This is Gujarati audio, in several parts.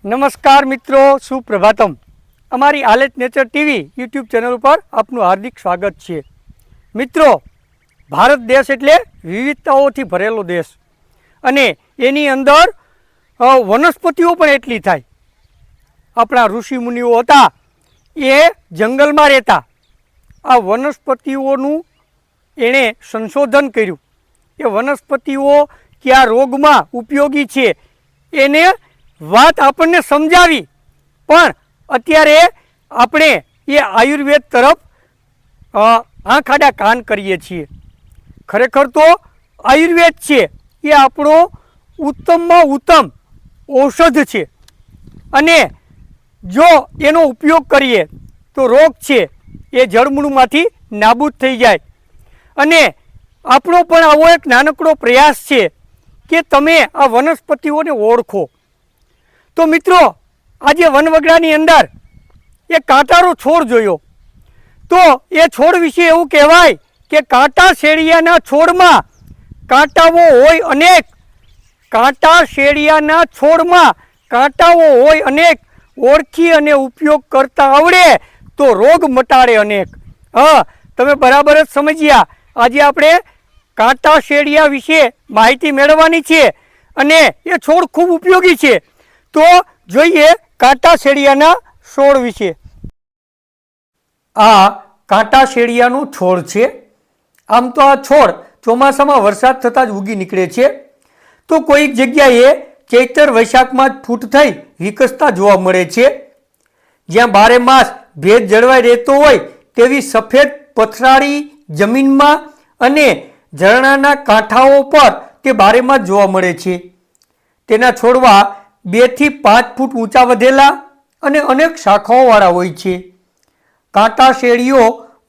નમસ્કાર મિત્રો, સુપ્રભાતમ. અમારી આલેટ નેચર ટીવી યુટ્યુબ ચેનલ ઉપર આપનું હાર્દિક સ્વાગત છે. મિત્રો, ભારત દેશ એટલે વિવિધતાઓથી ભરેલો દેશ અને એની અંદર વનસ્પતિઓ પણ એટલી થાય. આપણા ઋષિમુનિઓ હતા એ જંગલમાં રહેતા. આ વનસ્પતિઓનું એણે સંશોધન કર્યું. એ વનસ્પતિઓ કયા રોગમાં ઉપયોગી છે એને વાત આપણને સમજાવી. પણ અત્યારે આપણે એ આયુર્વેદ તરફ આંખ આડા કાન કરીએ છીએ. ખરેખર તો આયુર્વેદ છે એ આપણો ઉત્તમમાં ઉત્તમ ઔષધ છે અને જો એનો ઉપયોગ કરીએ તો રોગ છે એ જળમૂળમાંથી નાબૂદ થઈ જાય. અને આપણો પણ આવો એક નાનકડો પ્રયાસ છે કે તમે આ વનસ્પતિઓને ઓળખો. તો મિત્રો, આજે વનવગડાની અંદર એક કાંટાળો છોડ જોયો. તો એ છોડ વિશે એવું કહેવાય કે કાંટા શેરડિયાના છોડમાં કાંટાઓ હોય અનેક. કાંટા શેરડિયાના છોડમાં કાંટાઓ હોય અનેક. ઓળખી અને ઉપયોગ કરતા આવડે તો રોગ મટાડે અનેક. તમે બરાબર જ સમજ્યા. આજે આપણે કાંટા શેરડિયા વિશે માહિતી મેળવવાની છે અને એ છોડ ખૂબ ઉપયોગી છે. તો જોઈએ કાંટા શેરડિયાના છોડ વિશે. આ કાંટા શેરડિયાનું છોડ છે. આમ તો આ છોડ ચોમાસામાં વરસાદ થતાં જ ઉગી નીકળે છે. તો કોઈક જગ્યાએ ચૈત્ર વૈશાખમાં જ ફૂટ થઈ વિકસતા જોવા મળે છે. જ્યાં બારે માસ ભેજ જળવાઈ રહેતો હોય તેવી સફેદ પથરાળી જમીનમાં અને ઝરણાના કાંઠાઓ પર તે બારેમાસ જોવા મળે છે. તેના છોડવા 2 થી 5 ફૂટ ઊંચા વધેલા અને અનેક શાખાઓવાળા હોય છે. કાંટા શેરડીઓ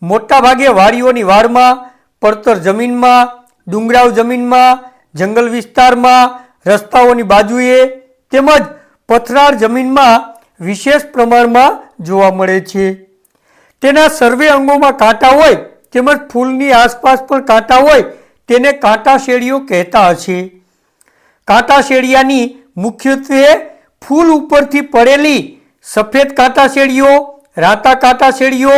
મોટાભાગે વાડીઓની વાડમાં, પડતર જમીનમાં, ડુંગરાળ જમીનમાં, જંગલ વિસ્તારમાં, રસ્તાઓની બાજુએ તેમજ પથરાળ જમીનમાં વિશેષ પ્રમાણમાં જોવા મળે છે. તેના સર્વે અંગોમાં કાંટા હોય તેમજ ફૂલની આસપાસ પણ કાંટા હોય તેને કાંટા શેરડીઓ કહેતા હશે. કાંટા શેરડિયાની મુખ્યત્વે ફૂલ ઉપરથી પડેલી સફેદ કાંટા શેરડીઓ, રાતા કાંટા શેરડીઓ,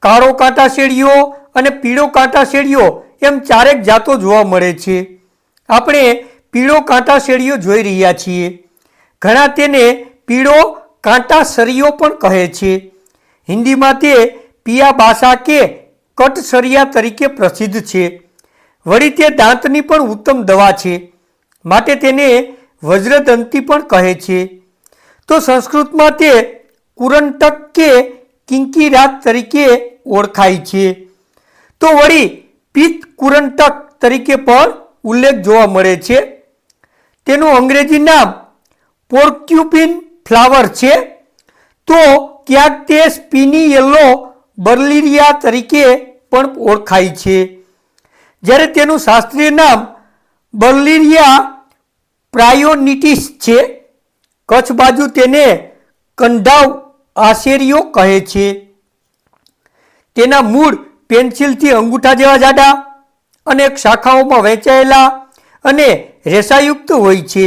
કાળો કાંટા શેરડીઓ અને પીળો કાંટા શેરડીઓ એમ 4 જાતો જોવા મળે છે. આપણે પીળો કાંટા શેરડીઓ જોઈ રહ્યા છીએ. ઘણા તેને પીળો કાંટા સરિયો પણ કહે છે. હિન્દીમાં તે પિયા બાસા કે કટસરિયા તરીકે પ્રસિદ્ધ છે. વળી તે દાંતની પણ ઉત્તમ દવા છે, માટે તેને વજ્રદંતી પણ કહે છે. તો સંસ્કૃતમાં તે કુરંટક કે કિંકીરાત તરીકે ઓળખાય છે. તો વળી પિત્ત કુરંટક તરીકે પણ ઉલ્લેખ જોવા મળે છે. તેનું અંગ્રેજી નામ પોર્ક્યુપિન ફ્લાવર છે. તો ક્યાંક તે સ્પીની યલો બર્લિરિયા તરીકે પણ ઓળખાય છે. જ્યારે તેનું શાસ્ત્રીય નામ બર્લિરિયા પ્રાયોનિટિસ છે. કચ્છ બાજુ તેને કંડાવ આશેરીઓ કહે છે. તેના મૂળ પેન્સિલથી અંગૂઠા જેવા જાડા, અનેક શાખાઓમાં વહેંચાયેલા અને રેસાયુક્ત હોય છે.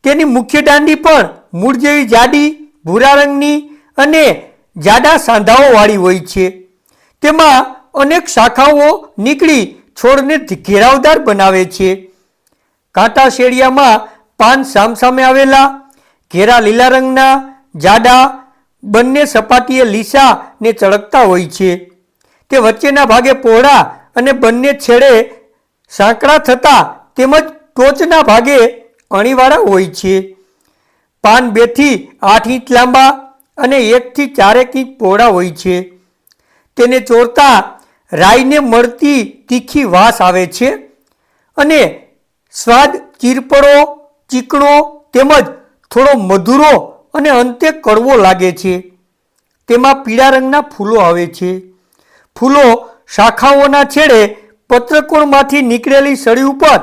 તેની મુખ્ય દાંડી પણ મૂળ જેવી જાડી, ભૂરા રંગની અને જાડા સાંધાઓવાળી હોય છે. તેમાં અનેક શાખાઓ નીકળી છોડને ઘેરાવદાર બનાવે છે. કાંટા શેરડિયામાં પાન સામસામે આવેલા, ઘેરા લીલા રંગના, જાડા, બંને સપાટીએ લીસા ને ચળકતા હોય છે. તે વચ્ચેના ભાગે પહોળા અને બંને છેડે સાંકડા થતા તેમજ ટોચના ભાગે અણીવાળા હોય છે. પાન 2 થી 8 ઇંચ લાંબા અને 1 થી 4 ઇંચ પહોળા હોય છે. તેને ચોરતા રાઈને મળતી તીખી વાસ આવે છે અને સ્વાદ ચીરપડો, ચીકણો તેમજ થોડો મધુરો અને અંતે કડવો લાગે છે. તેમાં પીળા રંગના ફૂલો આવે છે. ફૂલો શાખાઓના છેડે પત્રકોણમાંથી નીકળેલી સળી ઉપર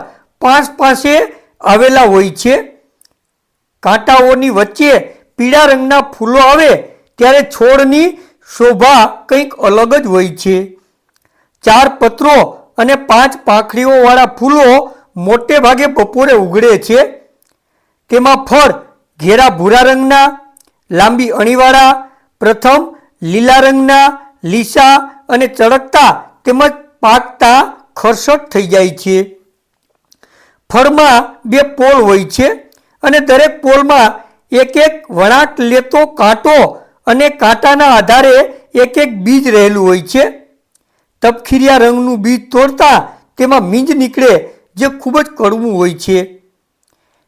પાસે આવેલા હોય છે. કાંટાઓની વચ્ચે પીળા રંગના ફૂલો આવે ત્યારે છોડની શોભા કંઈક અલગ જ હોય છે. 4 પત્રો અને 5 પાંખડીઓવાળા ફૂલો મોટે ભાગે બપોરે ઉગડે છે. તેમાં ફળ ઘેરા ભૂરા રંગના લાંબી અણીવાળા, પ્રથમ લીલા રંગના લીસા અને ચળકતા તેમજ પાકતા ખરસટ થઈ જાય છે. ફળમાં 2 પોલ હોય છે અને દરેક પોલમાં એક એક વળાંક લેતો કાંટો અને કાંટાના આધારે એક એક બીજ રહેલું હોય છે. તપખીરિયા રંગનું બીજ તોડતા તેમાં મીંજ નીકળે જે ખૂબ જ કડવું હોય છે.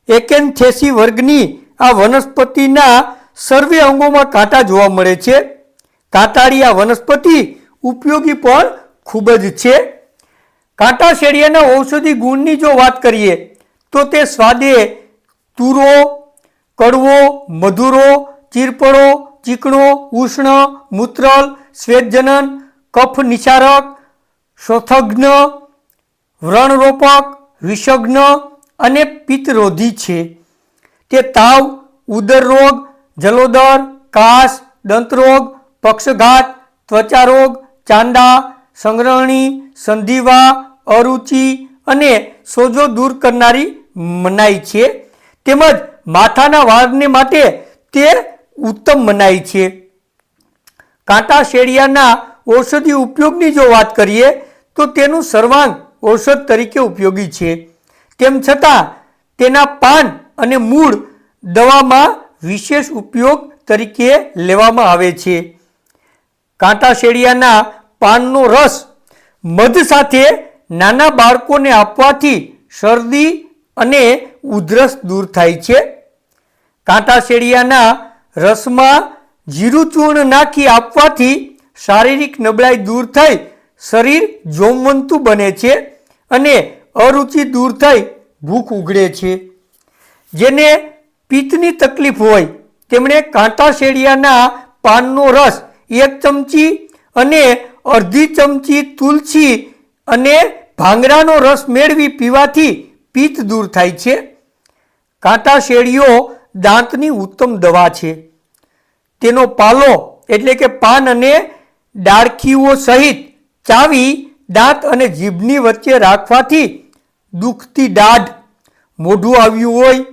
એકેન્થેસી વર્ગની આ વનસ્પતિના સર્વે અંગોમાં કાંટા જોવા મળે છે. કાંટાળી આ વનસ્પતિ ઉપયોગી પણ ખૂબ જ છે. કાંટા શેડિયાના ઔષધિ ગુણની જો વાત કરીએ તો તે સ્વાદે તુરો, કડવો, મધુરો, ચીરપડો, ચીકણો, ઉષ્ણ, મૂત્રલ, શ્વેતજનન, કફ નિસારક, શોથગ્ન, વ્રણરોપક, વિષગ્ન અને પિત્તરોધી છે. તે તાવ, ઉદર રોગ, જલોદર, કાશ, દંતરોગ, પક્ષઘાત, ત્વચા રોગ, ચાંદા, સંગ્રહણી, સંધિવા, અરુચિ અને સોજો દૂર કરનારી મનાય છે. તેમજ માથાના વાળને માટે તે ઉત્તમ મનાય છે. કાંટા શેડિયાના ઔષધિ ઉપયોગની જો વાત કરીએ તો તેનું સર્વાંગ ઔષધ તરીકે ઉપયોગી છે. તેમ છતાં તેના પાન અને મૂળ દવામાં વિશેષ ઉપયોગ તરીકે લેવામાં આવે છે. કાંટા શેડિયાના પાનનો રસ મધ સાથે નાના બાળકોને આપવાથી શરદી અને ઉધરસ દૂર થાય છે. કાંટા શેડિયાના રસમાં જીરું ચૂર્ણ નાખી આપવાથી શારીરિક નબળાઈ દૂર થઈ શરીર જોમવંતુ બને છે અને અરુચિ દૂર થઈ ભૂખ ઉઘડે છે. જેને પિત્તની તકલીફ હોય તેમણે કાંટા શેડિયાના પાનનો રસ 1 ચમચી અને અડધી ચમચી તુલસી અને ભાંગરાનો રસ મેળવી પીવાથી પિત્ત દૂર થાય છે. કાંટા શેડિયો દાંતની ઉત્તમ દવા છે. તેનો પાલો એટલે કે પાન અને ડાળખીઓ સહિત ચાવી દાંત અને જીભની વચ્ચે રાખવાથી દુખતી દાઢ, મોઢું આવ્યું હોય,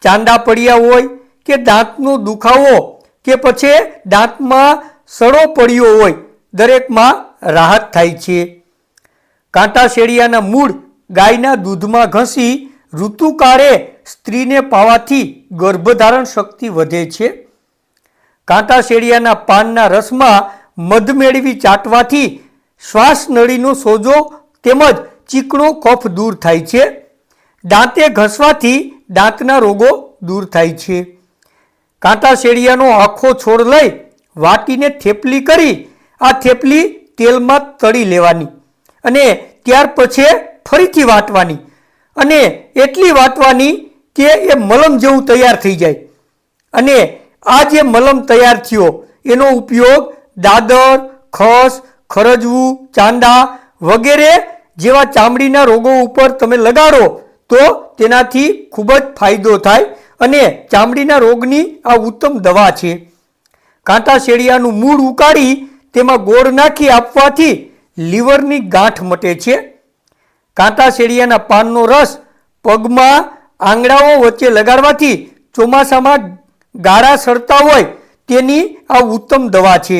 ચાંદા પડ્યા હોય કે દાંતનો દુખાવો કે પછી દાંતમાં સડો પડ્યો હોય દરેકમાં રાહત થાય છે. કાંટા શેડિયાના મૂળ ગાયના દૂધમાં ઘસી ઋતુકાળે સ્ત્રીને પાવાથી ગર્ભધારણ શક્તિ વધે છે. કાંટા શેડિયાના પાનના રસમાં મધ મેળવી ચાટવાથી શ્વાસ નળીનો સોજો તેમજ ચીકણો કફ દૂર થાય છે. દાંતે ઘસવાથી દાંતના રોગો દૂર થાય છે. કાંટા શેડિયાનો આખો છોડ લઈ વાટીને થેપલી કરી આ થેપલી તેલમાં તળી લેવાની અને ત્યાર પછી ફરીથી વાટવાની અને એટલી વાટવાની કે એ મલમ જેવું તૈયાર થઈ જાય. અને આ જે મલમ તૈયાર થયો એનો ઉપયોગ દાદર, ખસ, ખરજવું, ચાંદા વગેરે જેવા ચામડીના રોગો ઉપર તમે લગાડો તો તેનાથી ખૂબ જ ફાયદો થાય અને ચામડીના રોગની આ ઉત્તમ દવા છે. કાંટા શેડિયાનું મૂળ ઉકાળી તેમાં ગોળ નાખી આપવાથી લીવરની ગાંઠ મટે છે. કાંટા શેડિયાના પાનનો રસ પગમાં આંગળાઓ વચ્ચે લગાડવાથી ચોમાસામાં ગાળા સડતા હોય તેની આ ઉત્તમ દવા છે.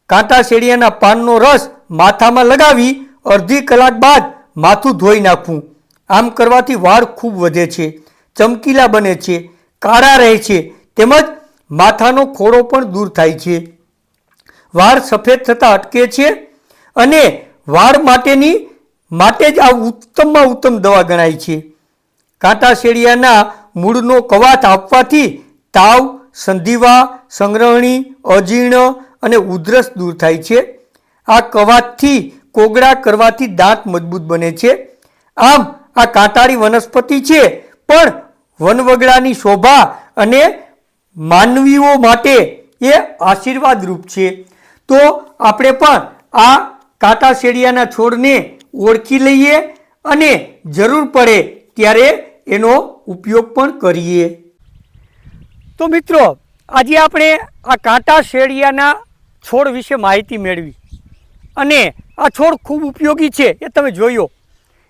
કાંટા શેડિયાના પાનનો રસ માથામાં લગાવી અડધી કલાક બાદ માથું ધોઈ નાખવું. આમ કરવાથી વાળ ખૂબ વધે છે, ચમકીલા બને છે, કાળા રહે છે તેમજ માથાનો ખોડો પણ દૂર થાય છે. વાળ સફેદ થતા અટકે છે અને વાળ માટે જ આ ઉત્તમમાં ઉત્તમ દવા ગણાય છે. કાંટા શેડિયાના મૂળનો કવાથ આપવાથી તાવ, સંધિવા, સંગ્રહણી, અજીર્ણ અને ઉધરસ દૂર થાય છે. આ કવાથથી કોગળા કરવાથી દાંત મજબૂત બને છે. આમ આ કાંટાળી વનસ્પતિ છે પણ વનવગડાની શોભા અને માનવીઓ માટે એ આશીર્વાદરૂપ છે. તો આપણે પણ આ કાંટા શેડિયાના છોડને ઓળખી લઈએ અને જરૂર પડે ત્યારે એનો ઉપયોગ પણ કરીએ. તો મિત્રો આજે આપણે આ કાંટા શેડિયાના છોડ વિશે માહિતી મેળવી અને આ છોડ ખૂબ ઉપયોગી છે એ તમે જોયો.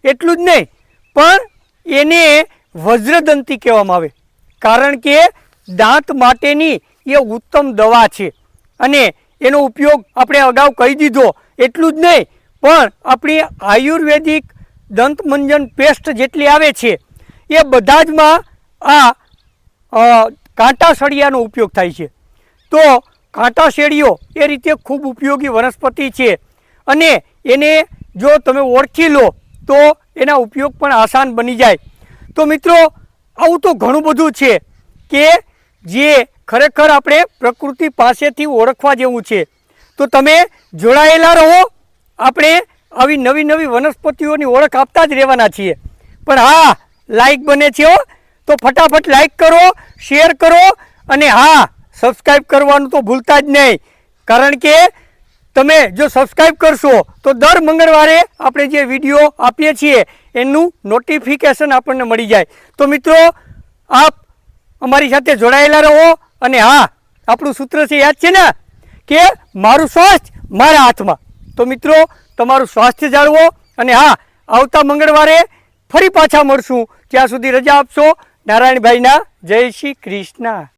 એટલું જ નહીં પણ એને વજ્રદંતી કહેવામાં આવે. કારણ કે દાંત માટેની એ ઉત્તમ દવા છે અને એનો ઉપયોગ આપણે અગાઉ કહી દીધો. એટલું જ નહીં, પણ આપણી આયુર્વેદિક દંતમંજન પેસ્ટ જેટલી આવે છે એ બધા જમાં આ કાંટા સળિયાનો ઉપયોગ થાય છે. તો કાંટા શેડીઓ એ રીતે ખૂબ ઉપયોગી વનસ્પતિ છે અને એને જો તમે ઓળખી લો તો એના ઉપયોગ પણ આસાન બની જાય. તો મિત્રો, આવું તો ઘણું બધું છે કે જે ખરેખર આપણે પ્રકૃતિ પાસેથી ઓળખવા જેવું છે. તો તમે જોડાયેલા રહો. આપણે આવી નવી નવી વનસ્પતિઓની ઓળખ આપતા જ રહેવાના છીએ. પણ હા, લાઈક બને છે હો, તો ફટાફટ લાઈક કરો, શેર કરો અને હા, સબસ્ક્રાઈબ કરવાનું તો ભૂલતા જ નહીં. કારણ કે તમે જો સબસ્ક્રાઈબ કરશો તો દર મંગળવારે આપણે જે વિડીયો આપીએ છીએ એનું નોટિફિકેશન આપણને મળી જાય. તો મિત્રો, આપ અમારી સાથે જોડાયેલા રહો અને હા, આપણું સૂત્ર છે યાદ છે ને કે મારું સ્વાસ્થ્ય મારા હાથમાં. તો મિત્રો, તમારું સ્વાસ્થ્ય જાળવો અને હા, આવતા મંગળવારે ફરી પાછા મળશું. ત્યાં સુધી રજા આપશો. નારાયણભાઈના જય શ્રી કૃષ્ણ.